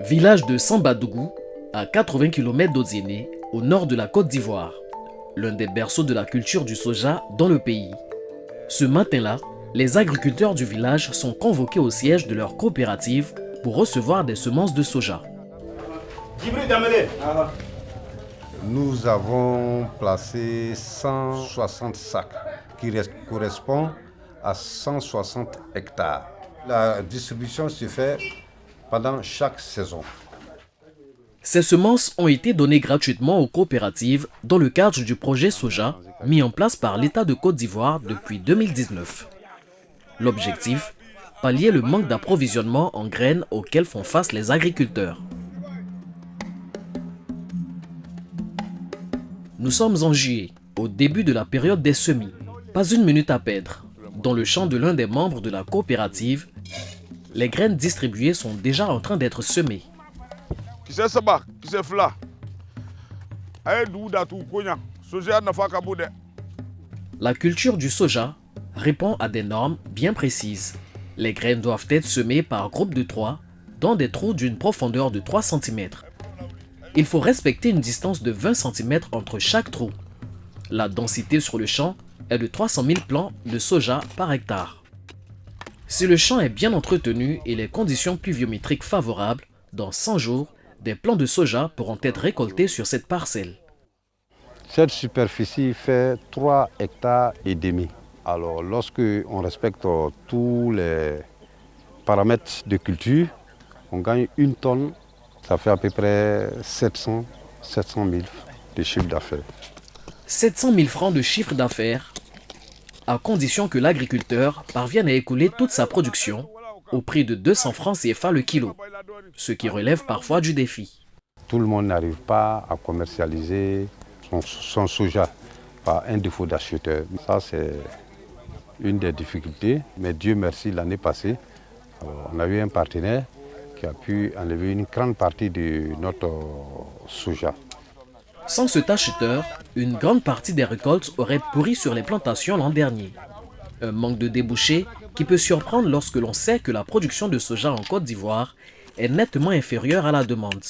Village de Sambadougou, à 80 km d'Odziéné, au nord de la Côte d'Ivoire, l'un des berceaux de la culture du soja dans le pays. Ce matin-là, les agriculteurs du village sont convoqués au siège de leur coopérative pour recevoir des semences de soja. Nous avons placé 160 sacs qui correspondent à 160 hectares. La distribution se fait pendant chaque saison. Ces semences ont été données gratuitement aux coopératives dans le cadre du projet soja mis en place par l'État de Côte d'Ivoire depuis 2019. L'objectif, pallier le manque d'approvisionnement en graines auquel font face les agriculteurs. Nous sommes en juillet, au début de la période des semis. Pas une minute à perdre. Dans le champ de l'un des membres de la coopérative, les graines distribuées sont déjà en train d'être semées. La culture du soja répond à des normes bien précises. Les graines doivent être semées par groupe de 3 dans des trous d'une profondeur de 3 cm. Il faut respecter une distance de 20 cm entre chaque trou. La densité sur le champ est de 300 000 plants de soja par hectare. Si le champ est bien entretenu et les conditions pluviométriques favorables, dans 100 jours, des plants de soja pourront être récoltés sur cette parcelle. Cette superficie fait 3 hectares et demi. Alors lorsque on respecte tous les paramètres de culture, on gagne 1 tonne, ça fait à peu près 700 000 de chiffre d'affaires. 700 000 francs de chiffre d'affaires, à condition que l'agriculteur parvienne à écouler toute sa production au prix de 200 francs CFA le kilo, ce qui relève parfois du défi. Tout le monde n'arrive pas à commercialiser son soja par un défaut d'acheteur. Ça, c'est une des difficultés, mais Dieu merci, l'année passée, on a eu un partenaire qui a pu enlever une grande partie de notre soja. Sans cet acheteur, une grande partie des récoltes aurait pourri sur les plantations l'an dernier. Un manque de débouchés qui peut surprendre lorsque l'on sait que la production de soja en Côte d'Ivoire est nettement inférieure à la demande.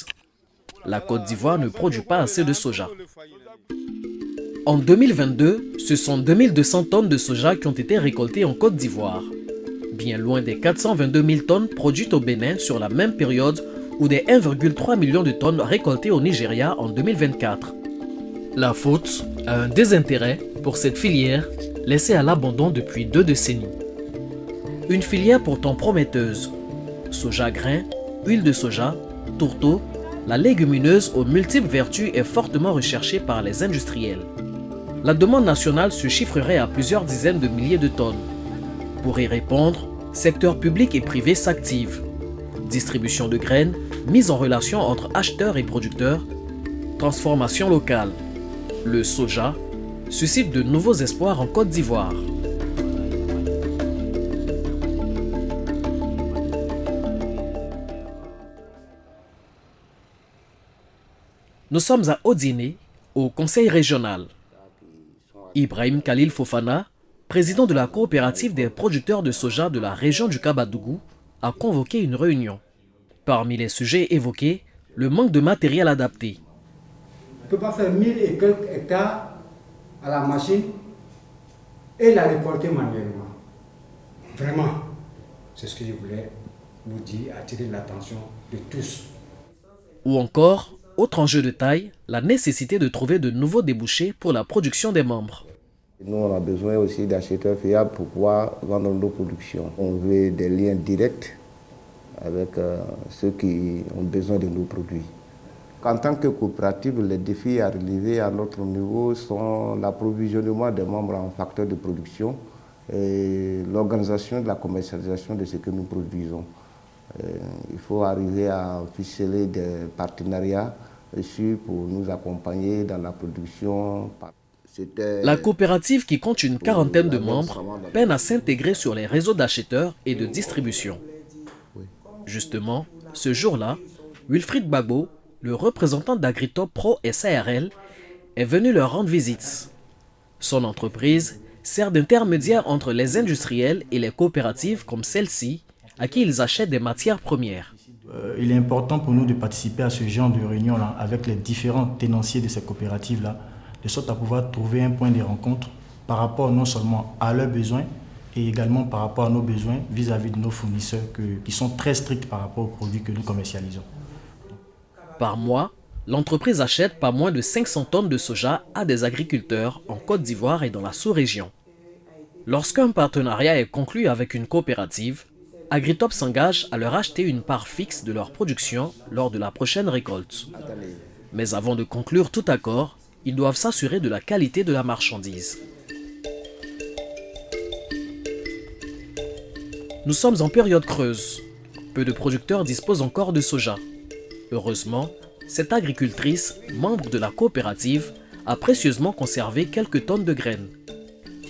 La Côte d'Ivoire ne produit pas assez de soja. En 2022, ce sont 2200 tonnes de soja qui ont été récoltées en Côte d'Ivoire, bien loin des 422 000 tonnes produites au Bénin sur la même période ou des 1,3 million de tonnes récoltées au Nigeria en 2024. La faute à un désintérêt pour cette filière laissée à l'abandon depuis 2 décennies. Une filière pourtant prometteuse. Soja grain, huile de soja, tourteau, la légumineuse aux multiples vertus est fortement recherchée par les industriels. La demande nationale se chiffrerait à plusieurs dizaines de milliers de tonnes. Pour y répondre, secteur public et privé s'activent. Distribution de graines, mise en relation entre acheteurs et producteurs, transformation locale. Le soja suscite de nouveaux espoirs en Côte d'Ivoire. Nous sommes à Odziéné, au conseil régional. Ibrahim Khalil Fofana, président de la coopérative des producteurs de soja de la région du Kabadougou, a convoqué une réunion. Parmi les sujets évoqués, le manque de matériel adapté. On ne peut pas faire 1000 et quelques hectares à la machine et la récolter manuellement. Vraiment, c'est ce que je voulais vous dire, attirer l'attention de tous. Ou encore, autre enjeu de taille, la nécessité de trouver de nouveaux débouchés pour la production des membres. Nous, on a besoin aussi d'acheteurs fiables pour pouvoir vendre nos productions. On veut des liens directs avec ceux qui ont besoin de nos produits. En tant que coopérative, les défis à relever à notre niveau sont l'approvisionnement des membres en facteurs de production et l'organisation de la commercialisation de ce que nous produisons. Il faut arriver à ficeler des partenariats reçus pour nous accompagner dans la production. La coopérative, qui compte une quarantaine de membres, peine à s'intégrer sur les réseaux d'acheteurs et de distribution. Justement, ce jour-là, Wilfried Gbagbo, le représentant d'Agritop Pro SARL, est venu leur rendre visite. Son entreprise sert d'intermédiaire entre les industriels et les coopératives comme celle-ci, à qui ils achètent des matières premières. il est important pour nous de participer à ce genre de réunion-là avec les différents tenanciers de ces coopératives-là, de sorte à pouvoir trouver un point de rencontre par rapport non seulement à leurs besoins, et également par rapport à nos besoins vis-à-vis de nos fournisseurs qui sont très stricts par rapport aux produits que nous commercialisons. Par mois, l'entreprise achète pas moins de 500 tonnes de soja à des agriculteurs en Côte d'Ivoire et dans la sous-région. Lorsqu'un partenariat est conclu avec une coopérative, Agritop s'engage à leur acheter une part fixe de leur production lors de la prochaine récolte. Mais avant de conclure tout accord, ils doivent s'assurer de la qualité de la marchandise. Nous sommes en période creuse. Peu de producteurs disposent encore de soja. Heureusement, cette agricultrice, membre de la coopérative, a précieusement conservé quelques tonnes de graines.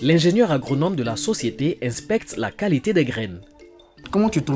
L'ingénieur agronome de la société inspecte la qualité des graines. Comment tu trouves